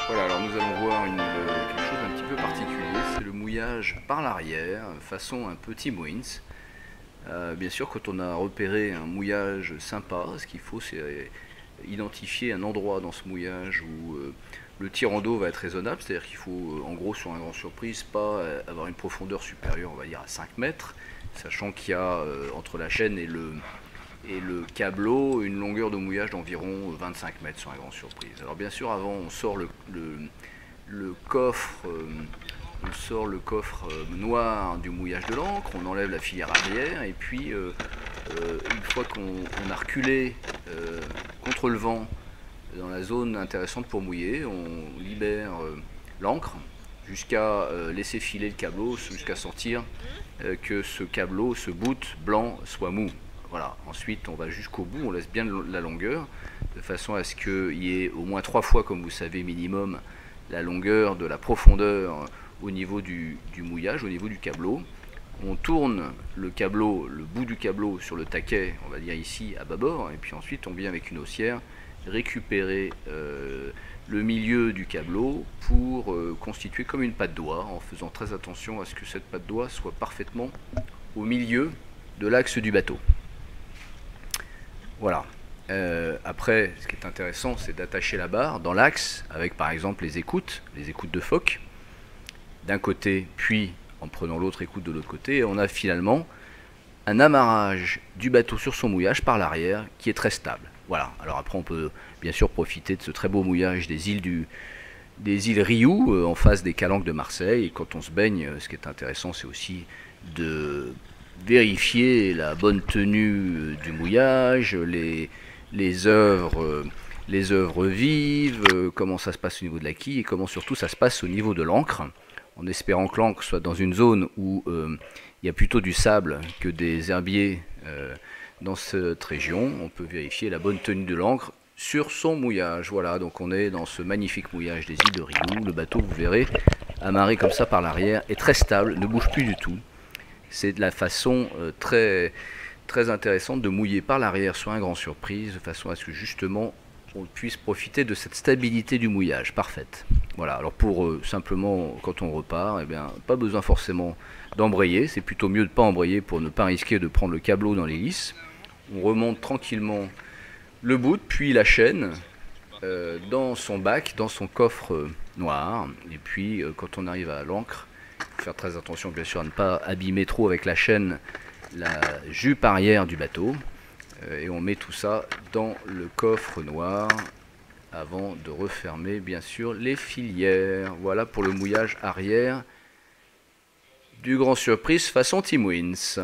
Voilà, alors nous allons voir quelque chose d'un petit peu particulier, c'est le mouillage par l'arrière, façon un peu Tim Wins. Bien sûr, quand on a repéré un mouillage sympa, ce qu'il faut c'est identifier un endroit dans ce mouillage où le tirant d'eau va être raisonnable, c'est-à-dire qu'il faut en gros sur un grand surprise pas avoir une profondeur supérieure, on va dire à 5 mètres, sachant qu'il y a entre la chaîne et le câbleau une longueur de mouillage d'environ 25 mètres sur un grand surprise. Alors bien sûr, avant on sort le coffre, noir du mouillage de l'encre, on enlève la filière arrière et puis une fois qu'on a reculé contre le vent dans la zone intéressante pour mouiller, on libère l'encre jusqu'à laisser filer le câbleau, jusqu'à sentir que ce câbleau, ce bout blanc soit mou. Voilà. Ensuite on va jusqu'au bout, on laisse bien la longueur, de façon à ce qu'il y ait au moins 3 fois, comme vous savez, minimum, la longueur de la profondeur au niveau du mouillage, au niveau du câbleau. On tourne le câbleau, le bout du câbleau sur le taquet, on va dire ici à bâbord, et puis ensuite on vient avec une haussière récupérer le milieu du câbleau pour constituer comme une patte doigt, en faisant très attention à ce que cette patte doigt soit parfaitement au milieu de l'axe du bateau. Voilà. Après, ce qui est intéressant, c'est d'attacher la barre dans l'axe avec par exemple les écoutes de phoque d'un côté, puis en prenant l'autre écoute de l'autre côté, et on a finalement un amarrage du bateau sur son mouillage par l'arrière qui est très stable. Voilà. Alors après, on peut bien sûr profiter de ce très beau mouillage des îles Riou, en face des calanques de Marseille. Et quand on se baigne, ce qui est intéressant, c'est aussi de vérifier la bonne tenue du mouillage, les œuvres vives, comment ça se passe au niveau de la quille et comment surtout ça se passe au niveau de l'encre, en espérant que l'encre soit dans une zone où il y a plutôt du sable que des herbiers dans cette région. On peut vérifier la bonne tenue de l'encre sur son mouillage. Voilà, donc on est dans ce magnifique mouillage des îles de Riou. Le bateau, vous verrez, amarré comme ça par l'arrière, est très stable, ne bouge plus du tout. C'est de la façon très intéressante de mouiller par l'arrière sur un grand surprise, de façon à ce que justement on puisse profiter de cette stabilité du mouillage parfaite. Voilà, alors pour simplement quand on repart, eh bien, pas besoin forcément d'embrayer, c'est plutôt mieux de ne pas embrayer pour ne pas risquer de prendre le câbleau dans l'hélice. On remonte tranquillement le bout, puis la chaîne dans son bac, dans son coffre noir, et puis quand on arrive à l'ancre, faire très attention bien sûr à ne pas abîmer trop avec la chaîne la jupe arrière du bateau, et on met tout ça dans le coffre noir avant de refermer bien sûr les filières. Voilà pour le mouillage arrière du grand surprise façon Tim Wins.